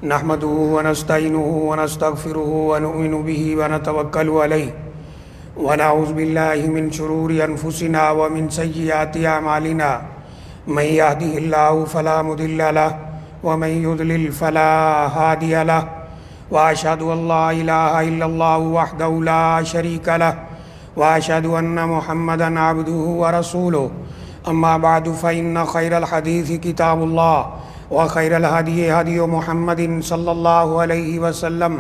نحمده ونستعينه ونستغفره ونؤمن به ونتوكل عليه ونعوذ بالله من شرور أنفسنا ومن سيئات أعمالنا من يهده الله فلا مضل له ومن يضلل فلا هادي له وأشهد أن لا إله إلا الله وحده لا شريك له وأشهد أن محمدا عبده ورسوله أما بعد فإن خير الحديث كتاب الله وخير الهدي هدي محمد صلى الله عليه وسلم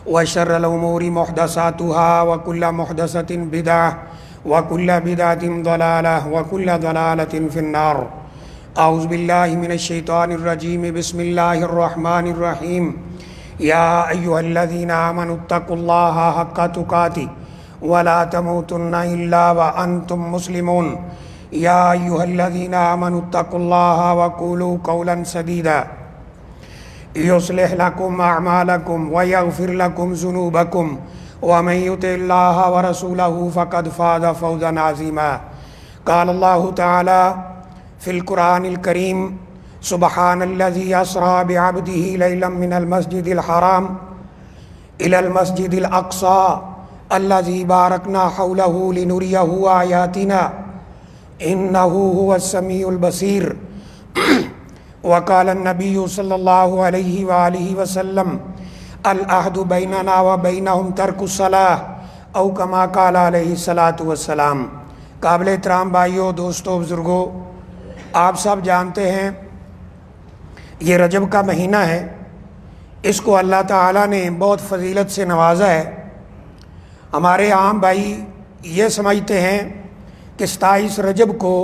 وشر الأمور محدثاتها وكل محدثة بدعة وكل بدعة ضلالة وكل ضلالة في النار. أعوذ بالله من الشيطان الرجيم. بسم الله الرحمن الرحيم. يا أيها الذين آمنوا اتقوا الله حق تقاته ولا تموتن إلا وأنتم مسلمون. يا أيها الذين آمنوا اتقوا الله وقولوا قولا سديدا يصلح لكم أعمالكم ويغفر لكم ذنوبكم ومن يطع الله ورسوله فقد فاز فوزا عظيما. قال الله تعالى في القرآن الكريم: سبحان الذي أسرى بعبده ليلا من المسجد الحرام إلى المسجد الأقصى الذي باركنا حوله لنريه آياتنا إنه هو السميع البصير. وقال النبي صلی اللہ علیہ وآلہ وسلم: العہد بیننا وبینہم ترک الصلاۃ او کما قال علیہ الصلاۃ والسلام. قابل احترام بھائیوں، دوستوں، بزرگوں، آپ سب جانتے ہیں یہ رجب کا مہینہ ہے. اس کو اللہ تعالیٰ نے بہت فضیلت سے نوازا ہے. ہمارے عام بھائی یہ سمجھتے ہیں کہ 27 رجب کو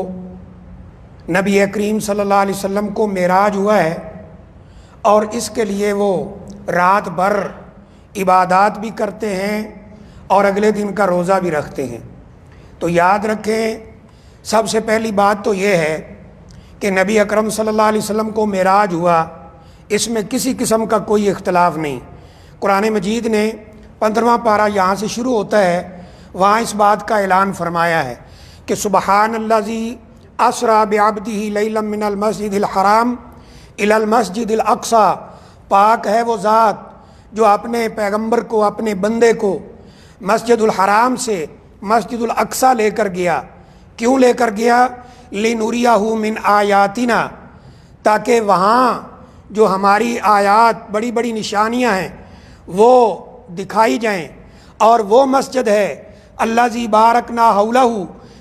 نبی کریم صلی اللہ علیہ وسلم کو معراج ہوا ہے اور اس کے لیے وہ رات بھر عبادات بھی کرتے ہیں اور اگلے دن کا روزہ بھی رکھتے ہیں. تو یاد رکھیں، سب سے پہلی بات تو یہ ہے کہ نبی اکرم صلی اللہ علیہ وسلم کو معراج ہوا، اس میں کسی قسم کا کوئی اختلاف نہیں. قرآن مجید نے 15واں پارہ یہاں سے شروع ہوتا ہے، وہاں اس بات کا اعلان فرمایا ہے کہ سبحان الذی اسریٰ بعبدہ لیلا من المسجد الحرام الی المسجد الاقصی. پاک ہے وہ ذات جو اپنے پیغمبر کو، اپنے بندے کو مسجد الحرام سے مسجد الاقصی لے کر گیا. کیوں لے کر گیا؟ لنریہ من آیاتنا، تاکہ وہاں جو ہماری آیات، بڑی بڑی نشانیاں ہیں، وہ دکھائی جائیں. اور وہ مسجد ہے الذی بارکنا حولہ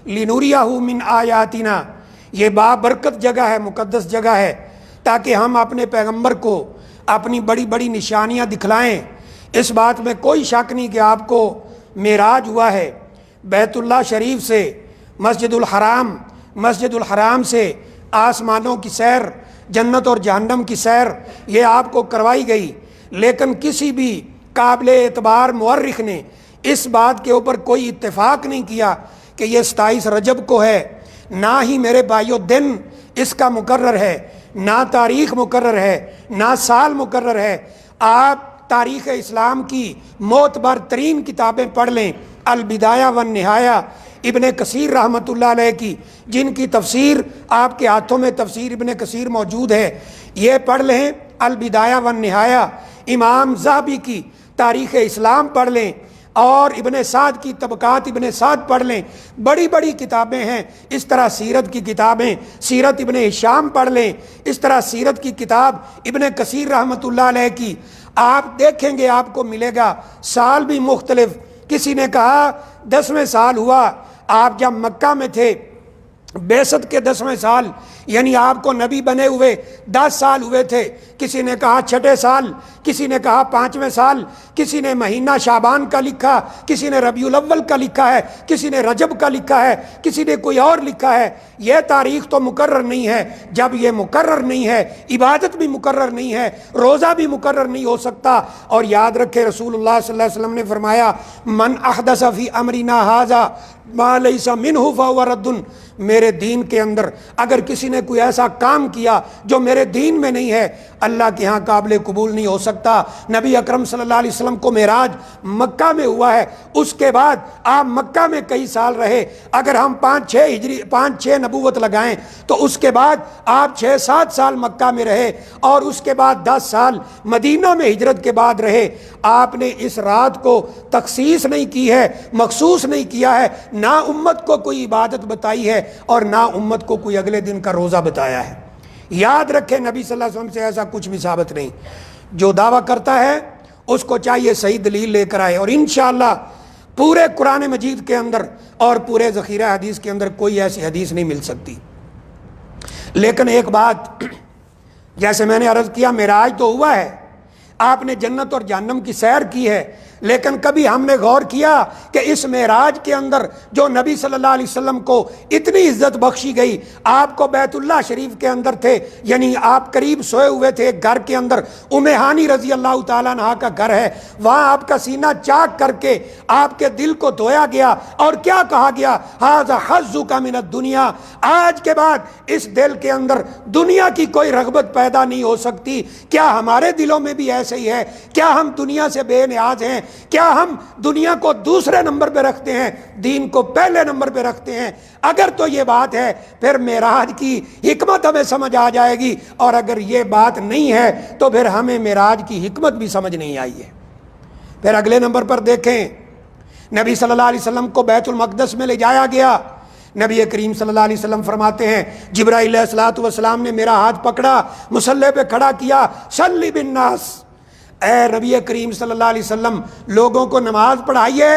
لنریہ من آیاتنا. یہ بابرکت جگہ ہے، مقدس جگہ ہے، تاکہ ہم اپنے پیغمبر کو اپنی بڑی بڑی نشانیاں دکھلائیں. اس بات میں کوئی شک نہیں کہ آپ کو معراج ہوا ہے. بیت اللہ شریف سے مسجد الحرام سے آسمانوں کی سیر، جنت اور جہنم کی سیر، یہ آپ کو کروائی گئی. لیکن کسی بھی قابل اعتبار مورخ نے اس بات کے اوپر کوئی اتفاق نہیں کیا کہ یہ 27 رجب کو ہے. نہ ہی میرے بھائیوں دن اس کا مقرر ہے، نہ تاریخ مقرر ہے، نہ سال مقرر ہے. آپ تاریخ اسلام کی معتبر ترین کتابیں پڑھ لیں، البدایہ والنہایہ ابن کثیر رحمۃ اللہ علیہ کی، جن کی تفسیر آپ کے ہاتھوں میں تفسیر ابن کثیر موجود ہے، یہ پڑھ لیں. البدایہ والنہایہ امام ذہبی کی تاریخ اسلام پڑھ لیں، اور ابن سعد کی طبقات ابن سعد پڑھ لیں. بڑی بڑی کتابیں ہیں. اس طرح سیرت کی کتابیں، سیرت ابن ہشام پڑھ لیں. اس طرح سیرت کی کتاب ابن کثیر رحمۃ اللہ علیہ کی آپ دیکھیں گے، آپ کو ملے گا سال بھی مختلف. کسی نے کہا 10ویں سال ہوا آپ جب مکہ میں تھے، بعثت کے 10ویں سال، یعنی آپ کو نبی بنے ہوئے 10 سال ہوئے تھے. کسی نے کہا 6 سال، کسی نے کہا 5ویں سال، کسی نے مہینہ شعبان کا لکھا، کسی نے ربیع الاول کا لکھا ہے، کسی نے رجب کا لکھا ہے، کسی نے کوئی اور لکھا ہے. یہ تاریخ تو مقرر نہیں ہے. جب یہ مقرر نہیں ہے، عبادت بھی مقرر نہیں ہے، روزہ بھی مقرر نہیں ہو سکتا. اور یاد رکھے رسول اللہ صلی اللہ علیہ وسلم نے فرمایا: من احدث فی امرنا ھذا ما لیس منہ فہو رد. میرے دین کے اندر اگر کسی نے کوئی ایسا کام کیا جو میرے دین میں نہیں ہے، اللہ کے ہاں قابل قبول نہیں ہو سکتا. سکتا۔ نبی اکرم صلی اللہ علیہ وسلم کو معراج مکہ میں ہوا ہے، اس کے بعد آپ مکہ میں کئی سال رہے، اگر ہم 5-6 نبوت لگائیں تو اس کے بعد آپ 6-7 سال مکہ میں رہے، اور اس کے بعد 10 سال مدینہ میں ہجرت کے بعد رہے۔ آپ نے اس رات کو تخصیص نہیں کی ہے، مخصوص نہیں کیا ہے، نہ امت کو کوئی عبادت بتائی ہے اور نہ امت کو کوئی اگلے دن کا روزہ بتایا ہے۔ یاد رکھیں نبی صلی اللہ علیہ وسلم سے ایسا کچھ بھی ثابت نہیں۔ جو دعویٰ کرتا ہے اس کو چاہیے صحیح دلیل لے کر آئے، اور انشاءاللہ پورے قرآن مجید کے اندر اور پورے ذخیرہ حدیث کے اندر کوئی ایسی حدیث نہیں مل سکتی۔ لیکن ایک بات، جیسے میں نے عرض کیا، معراج تو ہوا ہے، آپ نے جنت اور جہنم کی سیر کی ہے، لیکن کبھی ہم نے غور کیا کہ اس معراج کے اندر جو نبی صلی اللہ علیہ وسلم کو اتنی عزت بخشی گئی، آپ کو بیت اللہ شریف کے اندر تھے، یعنی آپ قریب سوئے ہوئے تھے ایک گھر کے اندر، ام ہانی رضی اللہ تعالیٰ عنہا کا گھر ہے، وہاں آپ کا سینہ چاک کر کے آپ کے دل کو دھویا گیا، اور کیا کہا گیا؟ ھذا حظک من الدنیا، آج کے بعد اس دل کے اندر دنیا کی کوئی رغبت پیدا نہیں ہو سکتی۔ کیا ہمارے دلوں میں بھی ایسے ہی ہے؟ کیا ہم دنیا سے بے نیاز ہیں؟ کیا ہم دنیا کو دوسرے نمبر پہ رکھتے ہیں، دین کو پہلے نمبر پہ رکھتے ہیں؟ اگر تو یہ بات ہے پھر معراج کی حکمت ہمیں سمجھ آ جائے گی، اور اگر یہ بات نہیں ہے تو پھر ہمیں معراج کی حکمت بھی سمجھ نہیں آئی ہے۔ پھر اگلے نمبر پر دیکھیں، نبی صلی اللہ علیہ وسلم کو بیت المقدس میں لے جایا گیا۔ نبی کریم صلی اللہ علیہ وسلم فرماتے ہیں، جبرائیل علیہ الصلوۃ والسلام نے میرا ہاتھ پکڑا، مصلی پہ کھڑا کیا، صلی بالناس، اے نبی کریم صلی اللہ علیہ وسلم لوگوں کو نماز پڑھائیے۔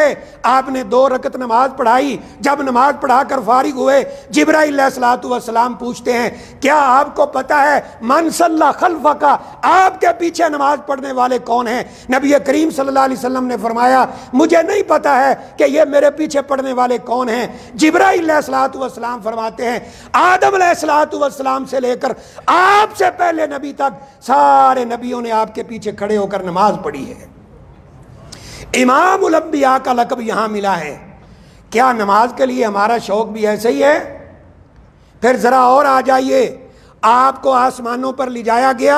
آپ نے 2 رکعت نماز پڑھائی۔ جب نماز پڑھا کر فارغ ہوئے، جبرائیل علیہ الصلوۃ والسلام پوچھتے ہیں، کیا آپ کو پتہ ہے من صلی خلفک، آپ کے پیچھے نماز پڑھنے والے کون ہیں؟ نبی کریم صلی اللہ علیہ وسلم نے فرمایا، مجھے نہیں پتہ ہے کہ یہ میرے پیچھے پڑھنے والے کون ہیں۔ جبرائیل علیہ الصلوۃ والسلام فرماتے ہیں، آدم علیہ الصلوۃ والسلام سے لے کر آپ سے پہلے نبی تک سارے نبیوں نے آپ کے پیچھے کھڑے ہو کر نماز پڑھی ہے۔ امام الانبیاء کا لقب یہاں ملا ہے۔ کیا نماز کے لیے ہمارا شوق بھی ایسے ہی ہے؟ پھر ذرا اور آ جائیے، آپ کو آسمانوں پر لے جایا گیا،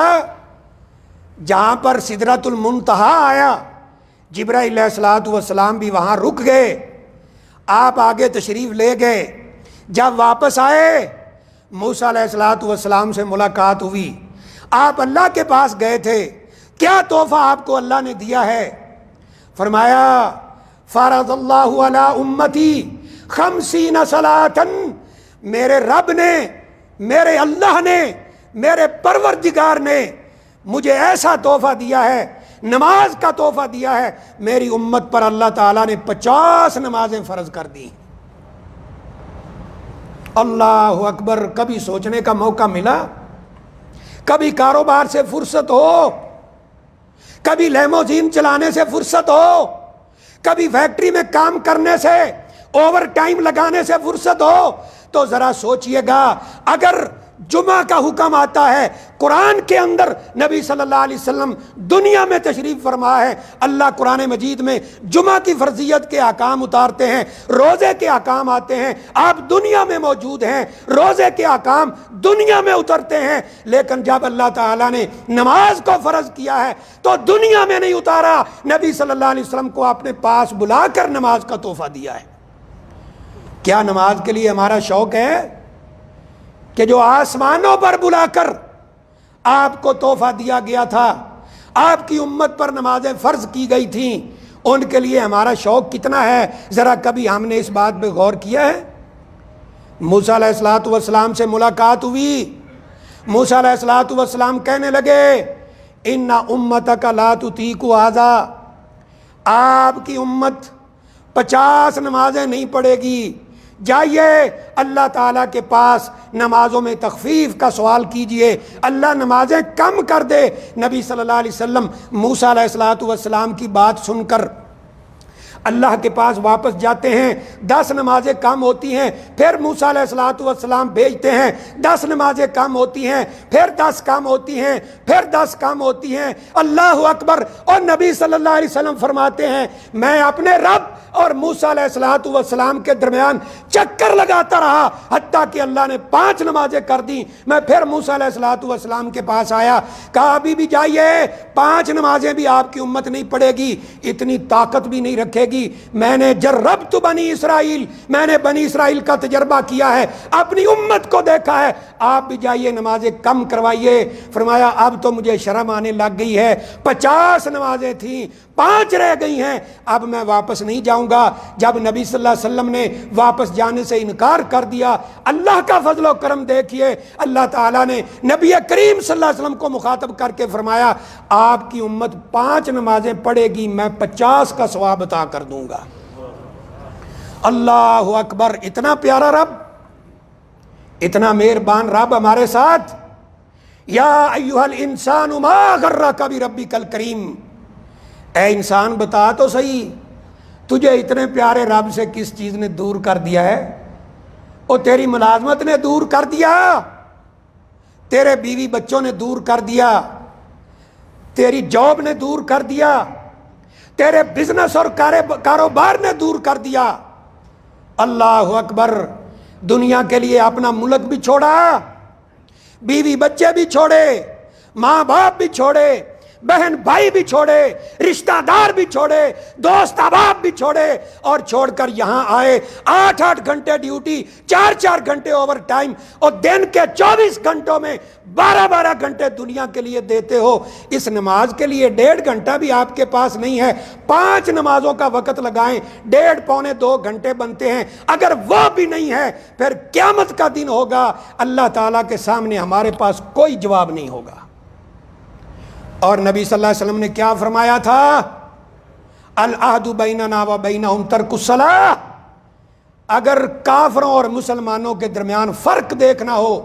جہاں پر سدرۃ المنتہا آیا، جبرائیل علیہ الصلوۃ والسلام بھی وہاں رک گئے، آپ آگے تشریف لے گئے۔ جب واپس آئے، موسیٰ علیہ الصلوۃ والسلام سے ملاقات ہوئی، آپ اللہ کے پاس گئے تھے، کیا تحفہ آپ کو اللہ نے دیا ہے؟ فرمایا، فرض اللہ علی امتی 50 صلاۃ، میرے رب نے، میرے اللہ نے، میرے پروردگار نے مجھے ایسا تحفہ دیا ہے، نماز کا تحفہ دیا ہے، میری امت پر اللہ تعالیٰ نے 50 نمازیں فرض کر دی۔ اللہ اکبر! کبھی سوچنے کا موقع ملا؟ کبھی کاروبار سے فرصت ہو، کبھی لیموزین چلانے سے فرصت ہو، کبھی فیکٹری میں کام کرنے سے، اوور ٹائم لگانے سے فرصت ہو، تو ذرا سوچئے گا، اگر جمعہ کا حکم آتا ہے، قرآن کے اندر نبی صلی اللہ علیہ وسلم دنیا میں تشریف فرما ہے، اللہ قرآن مجید میں جمعہ کی فرضیت کے احکام اتارتے ہیں، روزے کے احکام آتے ہیں، آپ دنیا میں موجود ہیں، روزے کے احکام دنیا میں اترتے ہیں، لیکن جب اللہ تعالیٰ نے نماز کو فرض کیا ہے تو دنیا میں نہیں اتارا، نبی صلی اللہ علیہ وسلم کو اپنے پاس بلا کر نماز کا تحفہ دیا ہے۔ کیا نماز کے لیے ہمارا شوق ہے کہ جو آسمانوں پر بلا کر آپ کو تحفہ دیا گیا تھا، آپ کی امت پر نمازیں فرض کی گئی تھیں، ان کے لیے ہمارا شوق کتنا ہے؟ ذرا کبھی ہم نے اس بات پہ غور کیا ہے؟ موسیٰ علیہ الصلوۃ والسلام سے ملاقات ہوئی، موسیٰ علیہ الصلوۃ والسلام کہنے لگے، ان امتک لا تطیق ھذا، آپ کی امت 50 نمازیں نہیں پڑھے گی، جائیے اللہ تعالیٰ کے پاس نمازوں میں تخفیف کا سوال کیجئے، اللہ نمازیں کم کر دے۔ نبی صلی اللہ علیہ وسلم موسیٰ علیہ الصلوۃ والسلام کی بات سن کر اللہ کے پاس واپس جاتے ہیں، 10 نمازیں کم ہوتی ہیں، پھر موسیٰ علیہ الصلوۃ والسلام بھیجتے ہیں، 10 نمازیں کم ہوتی ہیں، پھر 10 کم ہوتی ہیں، پھر 10 کم ہوتی ہیں، اللہ اکبر۔ اور نبی صلی اللہ علیہ وسلم فرماتے ہیں میں اپنے رب اور موسیٰ علیہ الصلوۃ والسلام کے درمیان چکر لگاتا رہا حتیٰ کہ اللہ نے 5 نمازیں کر دی۔ میں پھر موسیٰ علیہ الصلوۃ والسلام کے پاس آیا، کہا ابھی بھی جائیے، 5 نمازیں بھی آپ کی امت نہیں پڑھے گی، اتنی طاقت بھی نہیں رکھے گی۔ میں نے جربت بنی اسرائیل، میں نے بنی اسرائیل کا تجربہ کیا ہے، اپنی امت کو دیکھا ہے، آپ بھی جائیے نمازیں کم کروائیے۔ فرمایا اب تو مجھے شرم آنے لگ گئی ہے، 50 نمازیں تھیں، 5 رہ گئی ہیں، اب میں واپس نہیں جاؤں گا۔ جب نبی صلی اللہ علیہ وسلم نے واپس جانے سے انکار کر دیا، اللہ کا فضل و کرم دیکھیے، اللہ تعالیٰ نے نبی کریم صلی اللہ علیہ وسلم کو مخاطب کر کے فرمایا آپ کی امت 5 نمازیں پڑھے گی، میں 50 کا ثواب عطا کر دوں گا۔ اللہ اکبر، اتنا پیارا رب، اتنا مہربان رب ہمارے ساتھ۔ یا ایھا الانسان ما غرک بربک الکریم، اے انسان بتا تو صحیح تجھے اتنے پیارے رب سے کس چیز نے دور کر دیا ہے؟ اور تیری ملازمت نے دور کر دیا، تیرے بیوی بچوں نے دور کر دیا، تیری جاب نے دور کر دیا، تیرے بزنس اور کاروبار نے دور کر دیا۔ اللہ اکبر، دنیا کے لیے اپنا ملک بھی چھوڑا، بیوی بچے بھی چھوڑے، ماں باپ بھی چھوڑے، بہن بھائی بھی چھوڑے، رشتہ دار بھی چھوڑے، دوست احباب بھی چھوڑے، اور چھوڑ کر یہاں آئے۔ 8 گھنٹے ڈیوٹی، 4 گھنٹے اوور ٹائم، اور دن کے 24 گھنٹوں میں 12 گھنٹے دنیا کے لیے دیتے ہو۔ اس نماز کے لیے 1.5 گھنٹہ بھی آپ کے پاس نہیں ہے، 5 نمازوں کا وقت لگائیں، 1.5 پونے 2 گھنٹے بنتے ہیں۔ اگر وہ بھی نہیں ہے پھر قیامت کا دن ہوگا، اللہ تعالیٰ کے سامنے ہمارے پاس کوئی جواب نہیں ہوگا۔ اور نبی صلی اللہ علیہ وسلم نے کیا فرمایا تھا؟ العہد بیننا و بینہم ترک الصلاۃ۔ اگر کافروں اور مسلمانوں کے درمیان فرق دیکھنا ہو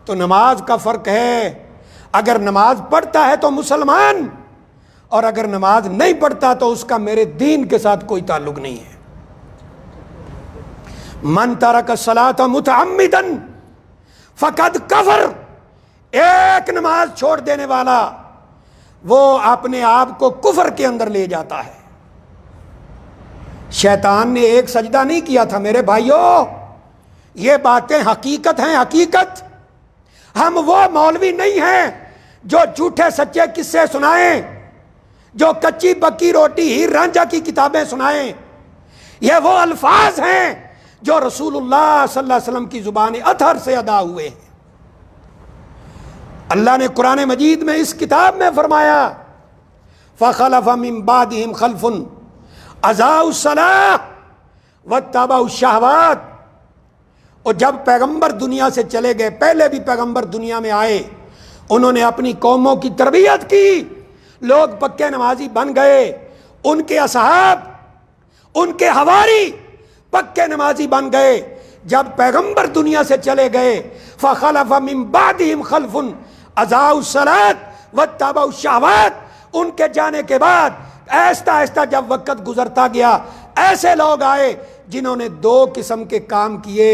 تو نماز کا فرق ہے۔ اگر نماز پڑھتا ہے تو مسلمان، اور اگر نماز نہیں پڑھتا تو اس کا میرے دین کے ساتھ کوئی تعلق نہیں ہے۔ من ترک الصلاۃ متعمدا فقد کفر، ایک نماز چھوڑ دینے والا وہ اپنے آپ کو کفر کے اندر لے جاتا ہے۔ شیطان نے ایک سجدہ نہیں کیا تھا میرے بھائیوں، یہ باتیں حقیقت ہیں، حقیقت۔ ہم وہ مولوی نہیں ہیں جو جھوٹے سچے قصے سنائیں، جو کچی پکی روٹی ہیر رانجھا کی کتابیں سنائیں۔ یہ وہ الفاظ ہیں جو رسول اللہ صلی اللہ علیہ وسلم کی زبان اطہر سے ادا ہوئے ہیں۔ اللہ نے قرآن مجید میں اس کتاب میں فرمایا فَخَلَفَ مِن بَعْدِهِمْ خَلْفٌ أَضَاعُوا الصَّلَاةَ وَاتَّبَعُوا الشَّهَوَاتِ۔ اور جب پیغمبر دنیا سے چلے گئے، پہلے بھی پیغمبر دنیا میں آئے، انہوں نے اپنی قوموں کی تربیت کی، لوگ پکے نمازی بن گئے، ان کے اصحاب، ان کے حواری پکے نمازی بن گئے۔ جب پیغمبر دنیا سے چلے گئے فَخَلَفَ مِن بَعْدِهِمْ خَلْفٌ أَضَاعُوا الصَّلَاةَ وَاتَّبَعُوا الشَّهَوَاتِ، ان کے جانے کے بعد آہستہ آہستہ جب وقت گزرتا گیا، ایسے لوگ آئے جنہوں نے 2 قسم کے کام کیے۔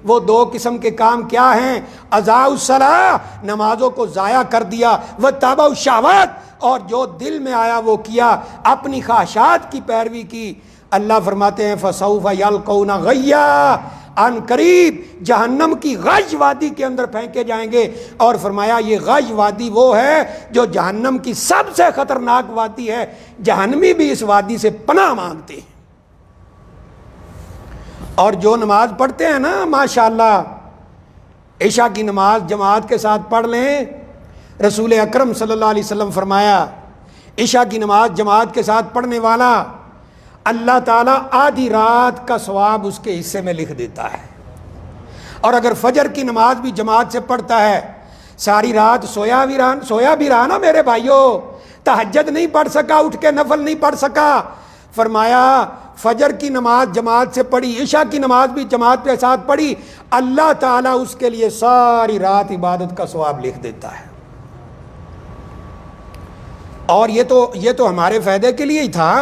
وہ 2 قسم کے کام کیا ہیں؟ أَضَاعُوا الصَّلَاةَ، نمازوں کو ضائع کر دیا، وَاتَّبَعُوا الشَّهَوَاتِ، اور جو دل میں آیا وہ کیا، اپنی خواہشات کی پیروی کی۔ اللہ فرماتے ہیں فَسَوْفَ يَلْقَوْنَ غَيًّا، ان قریب جہنم کی غش وادی کے اندر پھینکے جائیں گے۔ اور فرمایا یہ غش وادی وہ ہے جو جہنم کی سب سے خطرناک وادی ہے، جہنمی بھی اس وادی سے پناہ مانگتے ہیں۔ اور جو نماز پڑھتے ہیں نا ماشاءاللہ، عشاء کی نماز جماعت کے ساتھ پڑھ لیں، رسول اکرم صلی اللہ علیہ وسلم فرمایا عشاء کی نماز جماعت کے ساتھ پڑھنے والا اللہ تعالیٰ آدھی رات کا ثواب اس کے حصے میں لکھ دیتا ہے۔ اور اگر فجر کی نماز بھی جماعت سے پڑھتا ہے، ساری رات سویا بھی رہا نا میرے بھائیوں، تہجد نہیں پڑھ سکا، اٹھ کے نفل نہیں پڑھ سکا، فرمایا فجر کی نماز جماعت سے پڑھی، عشاء کی نماز بھی جماعت کے ساتھ پڑھی، اللہ تعالیٰ اس کے لیے ساری رات عبادت کا ثواب لکھ دیتا ہے۔ اور یہ تو ہمارے فائدے کے لیے ہی تھا۔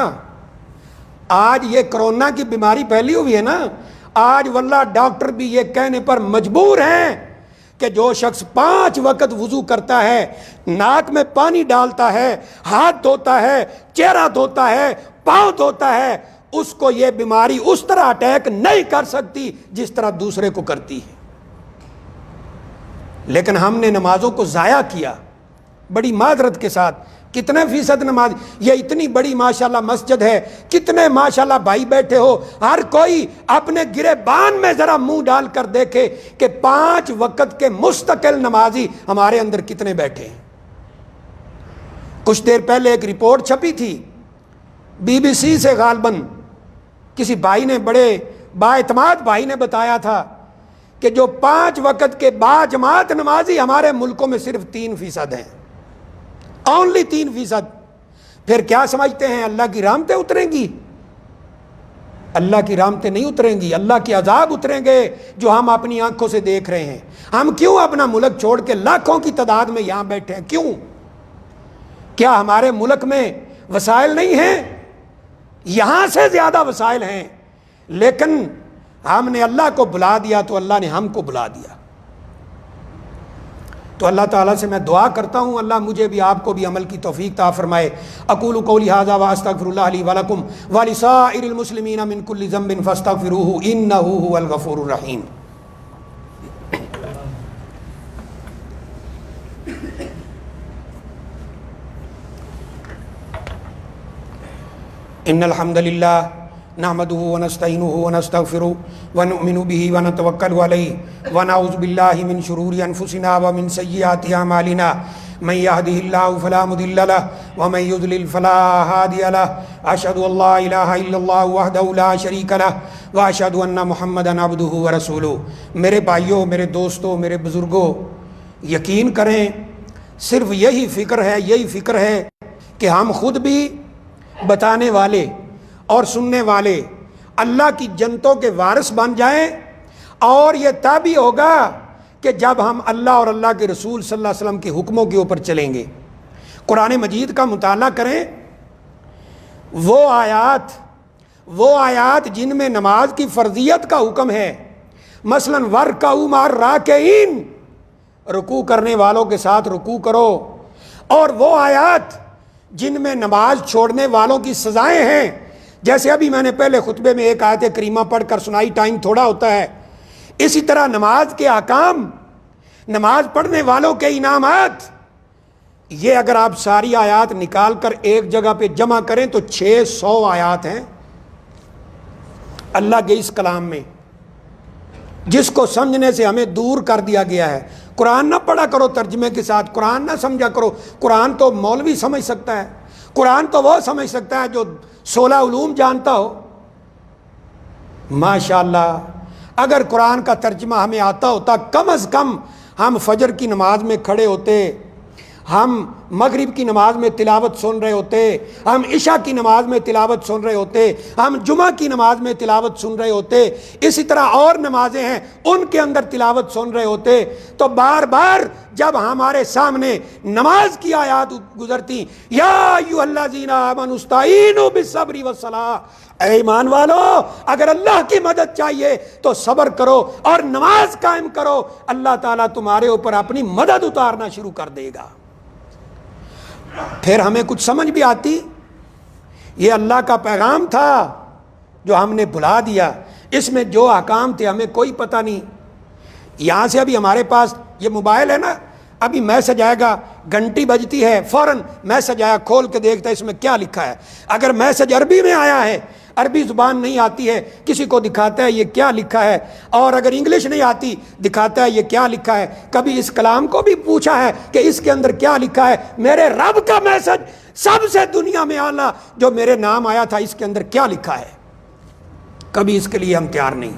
آج یہ کرونا کی بیماری پھیلی ہوئی ہے نا، آج واللہ ڈاکٹر بھی یہ کہنے پر مجبور ہیں کہ جو شخص 5 وقت وضو کرتا ہے، ناک میں پانی ڈالتا ہے، ہاتھ دھوتا ہے، چہرہ دھوتا ہے، پاؤں دھوتا ہے، اس کو یہ بیماری اس طرح اٹیک نہیں کر سکتی جس طرح دوسرے کو کرتی ہے۔ لیکن ہم نے نمازوں کو ضائع کیا بڑی معذرت کے ساتھ۔ کتنے فیصد نماز، یہ اتنی بڑی ماشاءاللہ مسجد ہے، کتنے ماشاءاللہ بھائی بیٹھے ہو، ہر کوئی اپنے گریبان میں ذرا منہ ڈال کر دیکھے کہ 5 وقت کے مستقل نمازی ہمارے اندر کتنے بیٹھے ہیں۔ کچھ دیر پہلے ایک رپورٹ چھپی تھی BBC سے، غالباً کسی بھائی نے، بڑے بااعتماد بھائی نے بتایا تھا کہ جو 5 وقت کے باجماعت نمازی ہمارے ملکوں میں صرف 3% ہیں، اونلی 3%۔ پھر کیا سمجھتے ہیں اللہ کی رحمتیں اتریں گی؟ اللہ کی رحمتیں نہیں اتریں گی، اللہ کے عذاب اتریں گے جو ہم اپنی آنکھوں سے دیکھ رہے ہیں۔ ہم کیوں اپنا ملک چھوڑ کے لاکھوں کی تعداد میں یہاں بیٹھے ہیں؟ کیوں؟ کیا ہمارے ملک میں وسائل نہیں ہیں؟ یہاں سے زیادہ وسائل ہیں، لیکن ہم نے اللہ کو بلا دیا تو اللہ نے ہم کو بلا دیا۔ تو اللہ تعالیٰ سے میں دعا کرتا ہوں اللہ مجھے بھی آپ کو بھی عمل کی توفیق عطا فرمائے۔ اقول قولی ھذا واستغفر اللہ لی ولکم ولسائر المسلمین من کل ذنب فاستغفروہ انہ ھو الغفور الرحیم۔ ان الحمد للہ نحمده ونستعینه ونستغفره ونؤمن به ونتوکل علیہ ونعوذ باللہ من شرور انفسنا ومن سیئات اعمالنا من يهده الله فلا مضل له ومن يضلل فلا هادي له اشهد ان لا اله الا الله وحده لا شريك له واشهد ان محمدا عبده ورسوله۔ میرے بھائیوں، میرے دوستوں، میرے بزرگوں، یقین کریں صرف یہی فکر ہے کہ ہم خود بھی بتانے والے اور سننے والے اللہ کی جنتوں کے وارث بن جائیں، اور یہ تابع ہوگا کہ جب ہم اللہ اور اللہ کے رسول صلی اللہ علیہ وسلم کے حکموں کے اوپر چلیں گے۔ قرآن مجید کا مطالعہ کریں، وہ آیات جن میں نماز کی فرضیت کا حکم ہے، مثلا وَارْكَعُوا مَعَ الرَّاكِعِينَ، رکوع کرنے والوں کے ساتھ رکوع کرو، اور وہ آیات جن میں نماز چھوڑنے والوں کی سزائیں ہیں، جیسے ابھی میں نے پہلے خطبے میں ایک آیت کریمہ پڑھ کر سنائی، ٹائم تھوڑا ہوتا ہے۔ اسی طرح نماز کے احکام، نماز پڑھنے والوں کے انعامات، یہ اگر آپ ساری آیات نکال کر ایک جگہ پہ جمع کریں تو 600 آیات ہیں اللہ کے اس کلام میں، جس کو سمجھنے سے ہمیں دور کر دیا گیا ہے۔ قرآن نہ پڑھا کرو ترجمے کے ساتھ، قرآن نہ سمجھا کرو۔ قرآن تو مولوی سمجھ سکتا ہے، قرآن تو وہ سمجھ سکتا ہے جو 16 علوم جانتا ہو۔ ماشاءاللہ اگر قرآن کا ترجمہ ہمیں آتا ہوتا، کم از کم ہم فجر کی نماز میں کھڑے ہوتے، ہم مغرب کی نماز میں تلاوت سن رہے ہوتے، ہم عشاء کی نماز میں تلاوت سن رہے ہوتے، ہم جمعہ کی نماز میں تلاوت سن رہے ہوتے، اسی طرح اور نمازیں ہیں ان کے اندر تلاوت سن رہے ہوتے، تو بار بار جب ہمارے سامنے نماز کی آیات گزرتی، یا ایھا الذین آمنوا استعینوا بالصبر والصلاۃ، اے ایمان والو اگر اللہ کی مدد چاہیے تو صبر کرو اور نماز قائم کرو، اللہ تعالیٰ تمہارے اوپر اپنی مدد اتارنا شروع کر دے گا۔ پھر ہمیں کچھ سمجھ بھی آتی، یہ اللہ کا پیغام تھا جو ہم نے بھلا دیا، اس میں جو احکام تھے ہمیں کوئی پتہ نہیں۔ یہاں سے ابھی ہمارے پاس یہ موبائل ہے نا، ابھی میسج آئے گا، گھنٹی بجتی ہے، فوراً میسج آیا، کھول کے دیکھتا ہے اس میں کیا لکھا ہے۔ اگر میسج عربی میں آیا ہے، عربی زبان نہیں آتی ہے، کسی کو دکھاتا ہے یہ کیا لکھا ہے، اور اگر انگلش نہیں آتی دکھاتا ہے یہ کیا لکھا ہے۔ کبھی اس کلام کو بھی پوچھا ہے کہ اس کے اندر کیا لکھا ہے؟ میرے رب کا میسج سب سے دنیا میں اعلیٰ جو میرے نام آیا تھا، اس کے اندر کیا لکھا ہے؟ کبھی اس کے لیے ہم تیار نہیں۔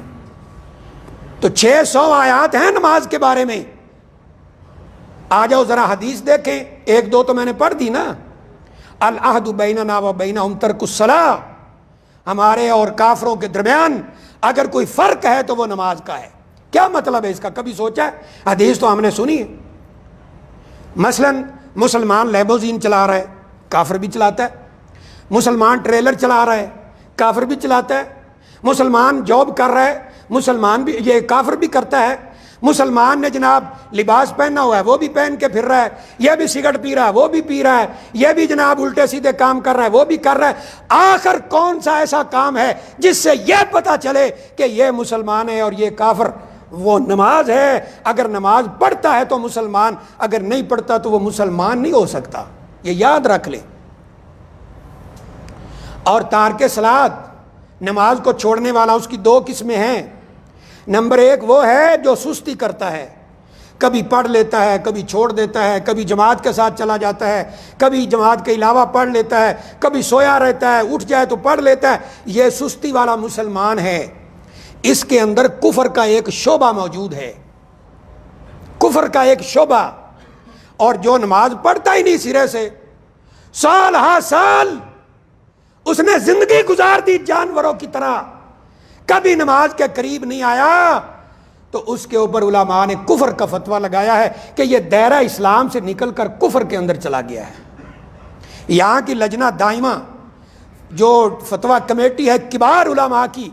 تو 600 آیات ہیں نماز کے بارے میں۔ آ جاؤ ذرا حدیث دیکھیں، ایک دو تو میں نے پڑھ دی نا۔ العہد بیننا و بینہم ترک الصلاۃ، ہمارے اور کافروں کے درمیان اگر کوئی فرق ہے تو وہ نماز کا ہے۔ کیا مطلب ہے اس کا؟ کبھی سوچا ہے؟ حدیث تو ہم نے سنی ہے۔ مثلا مسلمان لیموزین چلا رہا ہے، کافر بھی چلاتا ہے۔ مسلمان ٹریلر چلا رہا ہے، کافر بھی چلاتا ہے، مسلمان جاب کر رہا ہے، مسلمان بھی، یہ کافر بھی کرتا ہے، مسلمان نے جناب لباس پہنا ہوا ہے وہ بھی پہن کے پھر رہا ہے، یہ بھی سگریٹ پی رہا ہے وہ بھی پی رہا ہے، یہ بھی جناب الٹے سیدھے کام کر رہا ہے وہ بھی کر رہا ہے۔ آخر کون سا ایسا کام ہے جس سے یہ پتا چلے کہ یہ مسلمان ہے اور یہ کافر؟ وہ نماز ہے۔ اگر نماز پڑھتا ہے تو مسلمان، اگر نہیں پڑھتا تو وہ مسلمان نہیں ہو سکتا، یہ یاد رکھ لے۔ اور تارک صلاۃ، نماز کو چھوڑنے والا، اس کی دو قسمیں ہیں۔ نمبر ایک وہ ہے جو سستی کرتا ہے، کبھی پڑھ لیتا ہے کبھی چھوڑ دیتا ہے، کبھی جماعت کے ساتھ چلا جاتا ہے، کبھی جماعت کے علاوہ پڑھ لیتا ہے، کبھی سویا رہتا ہے، اٹھ جائے تو پڑھ لیتا ہے، یہ سستی والا مسلمان ہے۔ اس کے اندر کفر کا ایک شعبہ موجود ہے، کفر کا ایک شعبہ۔ اور جو نماز پڑھتا ہی نہیں سرے سے، سال ہا سال اس نے زندگی گزار دی جانوروں کی طرح، کبھی نماز کے قریب نہیں آیا، تو اس کے اوپر علماء نے کفر کا فتویٰ لگایا ہے کہ یہ دائرہ اسلام سے نکل کر کفر کے اندر چلا گیا ہے۔ یہاں کی لجنہ دائمہ جو فتویٰ کمیٹی ہے کبار علماء کی،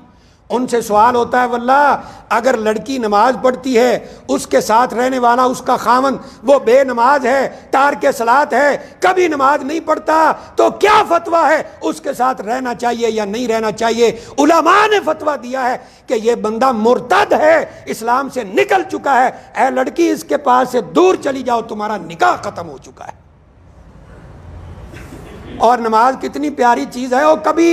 ان سے سوال ہوتا ہے واللہ اگر لڑکی نماز پڑھتی ہے، اس کے ساتھ رہنے والا اس کا خاوند وہ بے نماز ہے، تارک صلاۃ ہے، کبھی نماز نہیں پڑھتا، تو کیا فتویٰ ہے؟ اس کے ساتھ رہنا چاہیے یا نہیں رہنا چاہیے؟ علماء نے فتویٰ دیا ہے کہ یہ بندہ مرتد ہے، اسلام سے نکل چکا ہے، اے لڑکی اس کے پاس سے دور چلی جاؤ، تمہارا نکاح ختم ہو چکا ہے۔ اور نماز کتنی پیاری چیز ہے، اور کبھی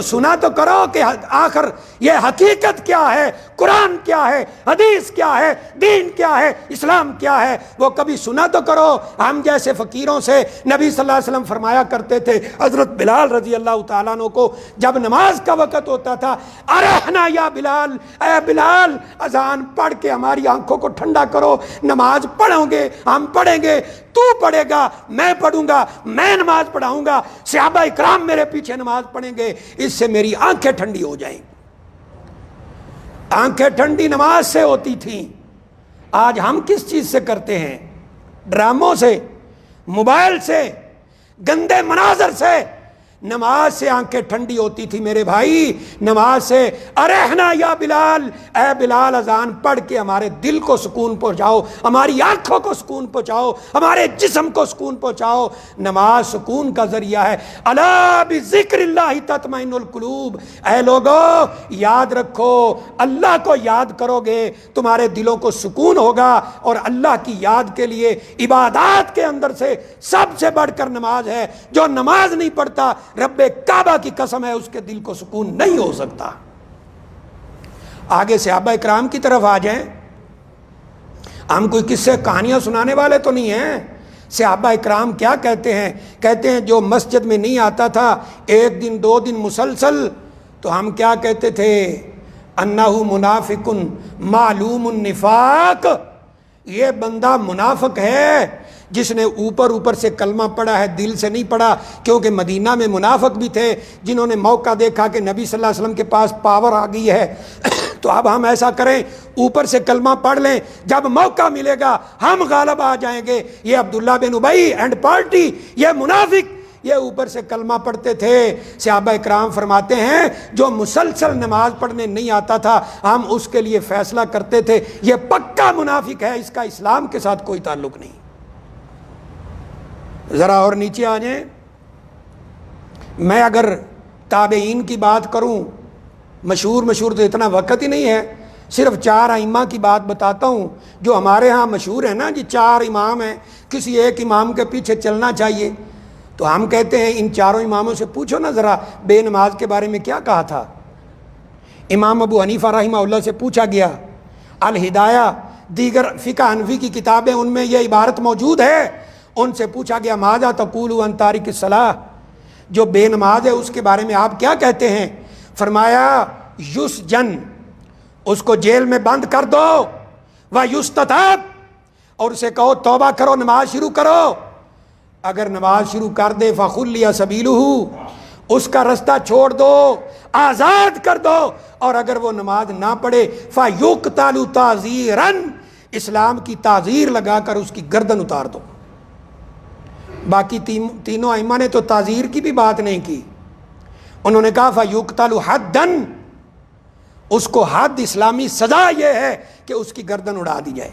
سنا تو کرو کہ آخر یہ حقیقت کیا ہے، قرآن کیا ہے، حدیث کیا ہے، دین کیا ہے، اسلام کیا ہے، وہ کبھی سنا تو کرو۔ ہم جیسے فقیروں سے نبی صلی اللہ علیہ وسلم فرمایا کرتے تھے، حضرت بلال رضی اللہ تعالیٰ عنہ کو جب نماز کا وقت ہوتا تھا، ارحنا یا بلال، اے بلال اذان پڑھ کے ہماری آنکھوں کو ٹھنڈا کرو، نماز پڑھیں گے، ہم پڑھیں گے، تو پڑھے گا، میں پڑھوں گا، میں نماز پڑھاؤں گا، صحابہ اکرام میرے پیچھے نماز پڑھیں گے، اس سے میری آنکھیں ٹھنڈی ہو جائیں۔ آنکھیں ٹھنڈی نماز سے ہوتی تھیں۔ آج ہم کس چیز سے کرتے ہیں؟ ڈراموں سے، موبائل سے، گندے مناظر سے۔ نماز سے آنکھیں ٹھنڈی ہوتی تھی میرے بھائی، نماز سے ارحنا یا بلال، اے بلال اذان پڑھ کے ہمارے دل کو سکون پہنچاؤ، ہماری آنکھوں کو سکون پہنچاؤ، ہمارے جسم کو سکون پہنچاؤ۔ نماز سکون کا ذریعہ ہے۔ الا بذکر اللہ تطمئن القلوب، اے لوگو یاد رکھو، اللہ کو یاد کرو گے تمہارے دلوں کو سکون ہوگا۔ اور اللہ کی یاد کے لیے عبادات کے اندر سے سب سے بڑھ کر نماز ہے۔ جو نماز نہیں پڑھتا، رب کعبہ کی قسم ہے اس کے دل کو سکون نہیں ہو سکتا۔ آگے صحابہ اکرام کی طرف آ جائیں۔ ہم کوئی قصے کہانیاں سنانے والے تو نہیں ہیں۔ صحابہ اکرام کیا کہتے ہیں؟ کہتے ہیں جو مسجد میں نہیں آتا تھا ایک دن دو دن مسلسل، تو ہم کیا کہتے تھے؟ انہ منافق معلوم النفاق، یہ بندہ منافق ہے جس نے اوپر سے کلمہ پڑھا ہے، دل سے نہیں پڑھا۔ کیونکہ مدینہ میں منافق بھی تھے جنہوں نے موقع دیکھا کہ نبی صلی اللہ علیہ وسلم کے پاس پاور آ گئی ہے، تو اب ہم ایسا کریں اوپر سے کلمہ پڑھ لیں، جب موقع ملے گا ہم غالب آ جائیں گے۔ یہ عبداللہ بن ابی اینڈ پارٹی، یہ منافق، یہ اوپر سے کلمہ پڑھتے تھے۔ صحابہ اکرام فرماتے ہیں جو مسلسل نماز پڑھنے نہیں آتا تھا، ہم اس کے لیے فیصلہ کرتے تھے یہ پکا منافق ہے، اس کا اسلام کے ساتھ کوئی تعلق نہیں۔ ذرا اور نیچے آ جائیں۔ میں اگر تابعین کی بات کروں، مشہور تو اتنا وقت ہی نہیں ہے، صرف 4 ائمہ کی بات بتاتا ہوں جو ہمارے ہاں مشہور ہے نا جی، 4 امام ہیں، کسی ایک امام کے پیچھے چلنا چاہیے۔ تو ہم کہتے ہیں ان 4 اماموں سے پوچھو نا ذرا بے نماز کے بارے میں کیا کہا تھا۔ امام ابو حنیفہ رحمہ اللہ سے پوچھا گیا، الہدایہ، دیگر فقہ حنفی کی کتابیں ان میں یہ عبارت موجود ہے، ان سے پوچھا گیا ماذا تقول عن تارک الصلاۃ، جو بے نماز ہے اس کے بارے میں آپ کیا کہتے ہیں؟ فرمایا یسجن، اس کو جیل میں بند کر دو، ویستتاب، اور اسے کہو توبہ کرو، نماز شروع کرو۔ اگر نماز شروع کر دے فخلی سبیلہ، اس کا رستہ چھوڑ دو، آزاد کر دو، اور اگر وہ نماز نہ پڑھے فیقتل تعزیرا، اسلام کی تعزیر لگا کر اس کی گردن اتار دو۔ باقی تینوں ائمہ نے تو تعزیر کی بھی بات نہیں کی، انہوں نے کہا فَيُقْتَلُ حَدًّا، اس کو حد اسلامی سزا یہ ہے کہ اس کی گردن اڑا دی جائے۔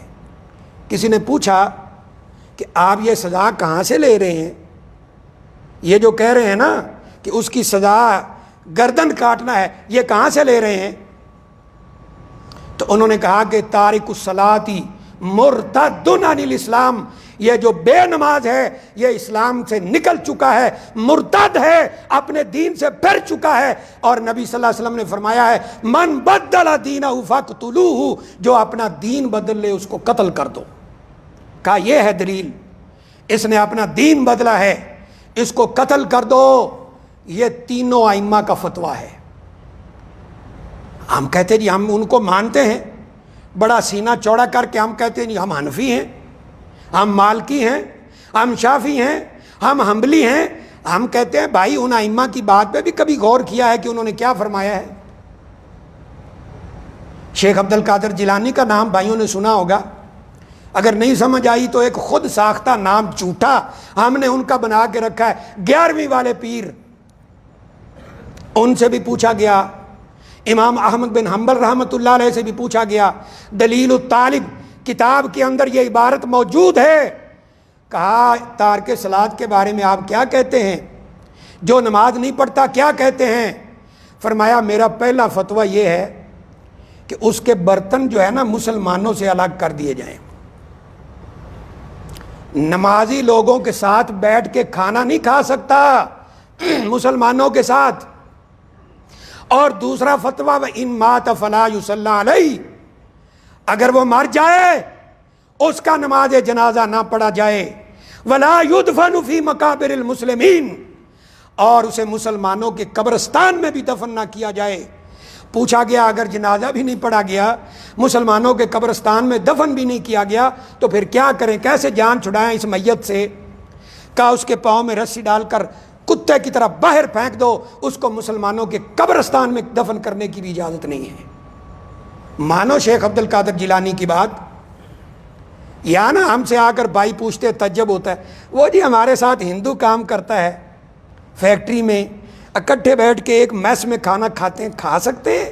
کسی نے پوچھا کہ آپ یہ سزا کہاں سے لے رہے ہیں؟ یہ جو کہہ رہے ہیں نا کہ اس کی سزا گردن کاٹنا ہے، یہ کہاں سے لے رہے ہیں؟ تو انہوں نے کہا کہ تارک الصلاۃ مرتد عن الاسلام، یہ جو بے نماز ہے یہ اسلام سے نکل چکا ہے، مرتد ہے، اپنے دین سے پھر چکا ہے۔ اور نبی صلی اللہ علیہ وسلم نے فرمایا ہے من بدل دینہ فاقتلوہ، جو اپنا دین بدل لے اس کو قتل کر دو۔ کہا یہ ہے دلیل، اس نے اپنا دین بدلا ہے، اس کو قتل کر دو۔ یہ تینوں ائمہ کا فتویٰ ہے۔ ہم کہتے جی ہم ان کو مانتے ہیں، بڑا سینہ چوڑا کر کے ہم کہتے ہیں جی ہم حنفی ہیں، ہم مالکی ہیں، ہم شافعی ہیں، ہم حنبلی ہیں۔ ہم کہتے ہیں بھائی ان ائمہ کی بات پہ بھی کبھی غور کیا ہے کہ انہوں نے کیا فرمایا ہے؟ شیخ عبد القادر جیلانی کا نام بھائیوں نے سنا ہوگا، اگر نہیں سمجھ آئی تو ایک خود ساختہ نام جھوٹا ہم نے ان کا بنا کے رکھا ہے، 11ویں والے پیر۔ ان سے بھی پوچھا گیا، امام احمد بن حنبل رحمۃ اللہ علیہ سے بھی پوچھا گیا، دلیل الطالب کتاب کے اندر یہ عبارت موجود ہے۔ کہا تارک صلاۃ کے بارے میں آپ کیا کہتے ہیں؟ جو نماز نہیں پڑھتا کیا کہتے ہیں؟ فرمایا میرا پہلا فتویٰ یہ ہے کہ اس کے برتن جو ہے نا مسلمانوں سے الگ کر دیے جائیں۔ نمازی لوگوں کے ساتھ بیٹھ کے کھانا نہیں کھا سکتا مسلمانوں کے ساتھ۔ اور دوسرا فتویٰ وَإِن مَاتَ فَلَا يُصَلَّى عَلَيْهِ، اگر وہ مر جائے اس کا نماز جنازہ نہ پڑھا جائے، وَلَا يُدْفَنُ فِي مَقَابِرِ الْمُسْلِمِينَ، اور اسے مسلمانوں کے قبرستان میں بھی دفن نہ کیا جائے۔ پوچھا گیا اگر جنازہ بھی نہیں پڑھا گیا، مسلمانوں کے قبرستان میں دفن بھی نہیں کیا گیا، تو پھر کیا کریں، کیسے جان چھڑائیں اس میت سے؟ کہا اس کے پاؤں میں رسی ڈال کر کتے کی طرح باہر پھینک دو، اس کو مسلمانوں کے قبرستان میں دفن کرنے کی بھی اجازت نہیں ہے۔ مانو شیخ عبد القادر جیلانی کی بات۔ یا نا ہم سے آ کر بھائی پوچھتے تعجب ہوتا ہے، وہ جی ہمارے ساتھ ہندو کام کرتا ہے فیکٹری میں، اکٹھے بیٹھ کے ایک میس میں کھانا کھاتے ہیں، کھا سکتے ہیں؟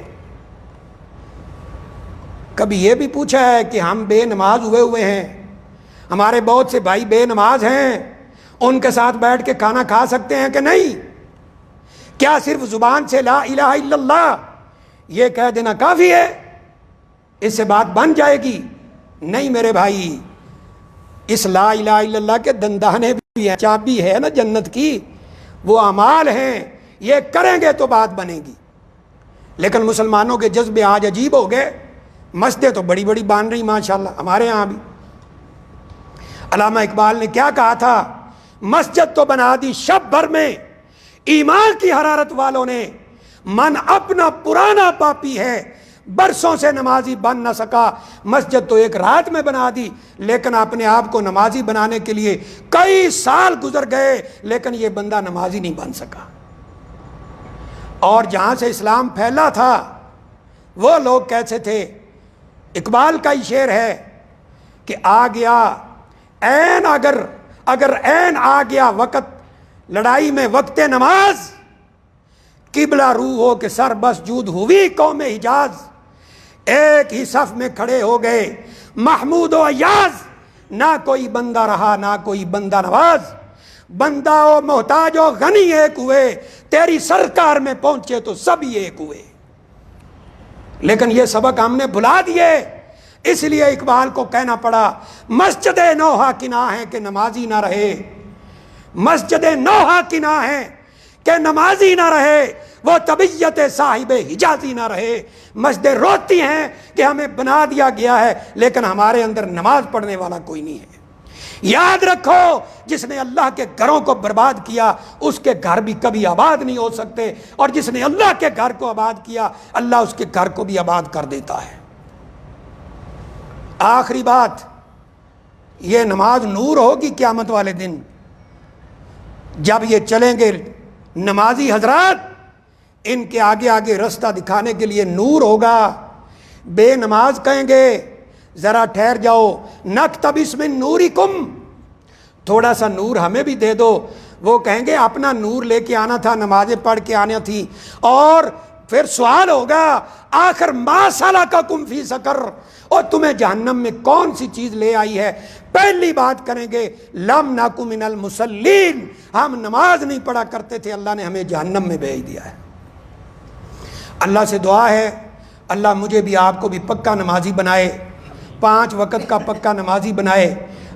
کبھی یہ بھی پوچھا ہے کہ ہم بے نماز ہوئے ہیں، ہمارے بہت سے بھائی بے نماز ہیں، ان کے ساتھ بیٹھ کے کھانا کھا سکتے ہیں کہ نہیں؟ کیا صرف زبان سے لا الہ الا اللہ یہ کہہ دینا کافی ہے؟ اس سے بات بن جائے گی؟ نہیں میرے بھائی، اس لا الہ الا اللہ کے دندانے بھی ہیں، چابی ہے نا جنت کی، وہ اعمال ہیں، یہ کریں گے تو بات بنے گی۔ لیکن مسلمانوں کے جذبے آج عجیب ہو گئے، مسجدیں تو بڑی بڑی بان رہی ماشاءاللہ، ہمارے ہاں بھی۔ علامہ اقبال نے کیا کہا تھا؟ مسجد تو بنا دی شب بھر میں ایمان کی حرارت والوں نے، من اپنا پرانا پاپی ہے برسوں سے نمازی بن نہ سکا۔ مسجد تو ایک رات میں بنا دی، لیکن اپنے آپ کو نمازی بنانے کے لیے کئی سال گزر گئے، لیکن یہ بندہ نمازی نہیں بن سکا۔ اور جہاں سے اسلام پھیلا تھا وہ لوگ کیسے تھے؟ اقبال کا ہی شعر ہے کہ آ گیا عین، اگر عین آ گیا وقت لڑائی میں وقت نماز، قبلہ روح ہو کے سر مسجود ہوئی قوم حجاز۔ ایک ہی صف میں کھڑے ہو گئے محمود و ایاز، نہ کوئی بندہ رہا نہ کوئی بندہ نواز۔ بندہ و محتاج و غنی ایک ہوئے، تیری سرکار میں پہنچے تو سبھی ایک ہوئے۔ لیکن یہ سبق ہم نے بھلا دیے، اس لیے اقبال کو کہنا پڑا مسجد نوحہ کی نہ ہے کہ نمازی نہ رہے، مسجد نوحہ کی نہ ہے کہ نمازی نہ رہے، وہ طبیعت صاحب حجازی نہ رہے۔ مسجدیں روتی ہیں کہ ہمیں بنا دیا گیا ہے، لیکن ہمارے اندر نماز پڑھنے والا کوئی نہیں ہے۔ یاد رکھو جس نے اللہ کے گھروں کو برباد کیا اس کے گھر بھی کبھی آباد نہیں ہو سکتے، اور جس نے اللہ کے گھر کو آباد کیا اللہ اس کے گھر کو بھی آباد کر دیتا ہے۔ آخری بات، یہ نماز نور ہوگی قیامت والے دن، جب یہ چلیں گے نمازی حضرات، ان کے آگے آگے رستہ دکھانے کے لیے نور ہوگا۔ بے نماز کہیں گے ذرا ٹھہر جاؤ، نقتبس من نورکم، تھوڑا سا نور ہمیں بھی دے دو۔ وہ کہیں گے اپنا نور لے کے آنا تھا، نمازیں پڑھ کے آنا تھی، اور پھر سوال ہوگا آخر ما سلککم فی سقر، اور تمہیں جہنم میں کون سی چیز لے آئی ہے؟ پہلی بات کریں گے لم نک من المصلین، ہم نماز نہیں پڑھا کرتے تھے، اللہ نے ہمیں جہنم میں بھیج دیا ہے۔ اللہ سے دعا ہے اللہ مجھے بھی آپ کو بھی پکا نمازی بنائے، 5 وقت کا پکا نمازی بنائے،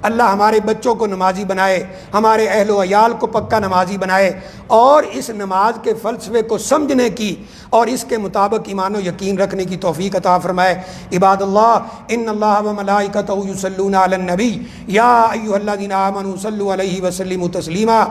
اللہ ہمارے بچوں کو نمازی بنائے، ہمارے اہل و عیال کو پکا نمازی بنائے، اور اس نماز کے فلسفے کو سمجھنے کی اور اس کے مطابق ایمان و یقین رکھنے کی توفیق عطا فرمائے۔ عباد اللہ ان اللہ و ملائکتہ یصلون علی النبی یا ایھا الذین آمنوا صلوا علیہ وسلموا تسلیما۔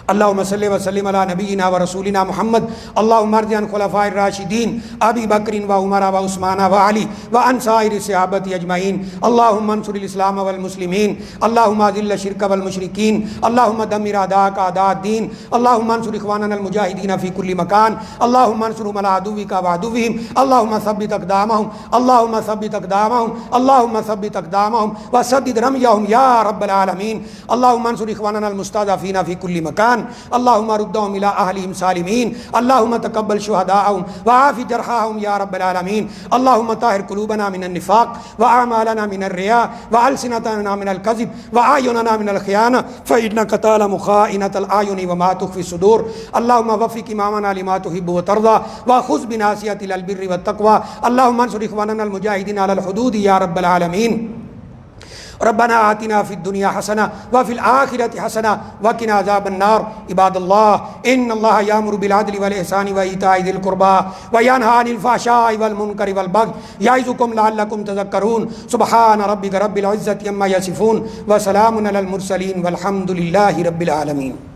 اللہم صلی وسلم علی نبینا و رسولنا محمد۔ اللہم ارض عن خلفاء الراشدین ابی بکر و عمر و عثمان و علی و عن سائر الصحابۃ اجمعین۔ اللہم انصر الاسلام والمسلمین، اللہم اذل الشرک والمشرکین، اللہم دمر اعداءک اعداء الدین، اللہم انصر اخواننا المجاہدین فی کل مکان، اللہم انصرهم علی عدوک وعدوہم، اللہم ثبت اقدامہم، اللہم ثبت اقدامہم، اللہم ثبت اقدامہم وسدد رمیہم یا رب العالمین۔ اللہم انصر اخواننا المستضعفین فی کل مکان، اللہم ردهم الى اہلہم سالمین، اللہم تقبل شہداءہم وعاف جرحاہم یا رب العالمین۔ اللہم طہر قلوبنا من النفاق واعمالنا من الرياء والسنتنا من الكذب واعیننا من الخیانہ فانک تعلم خائنۃ الاعین وما تخفی الصدور۔ اللہم وفق امامنا لما تحب وترضى وخذ بناصیتہ الى البر والتقوى۔ اللہم انصر اخواننا المجاہدین علی الحدود یا رب العالمین۔ ربنا آتنا فی الدنیا حسنہ وفی الآخرۃ حسنہ وقنا عذاب النار۔ عباد اللہ ان اللہ یامر بالعدل والاحسان وایتاء ذی القربى وینہی عن الفحشاء والمنکر والبغی یعظکم لعلکم تذکرون۔ سبحان ربک رب العزۃ عما یصفون وسلام علی المرسلین والحمد للہ رب العالمین۔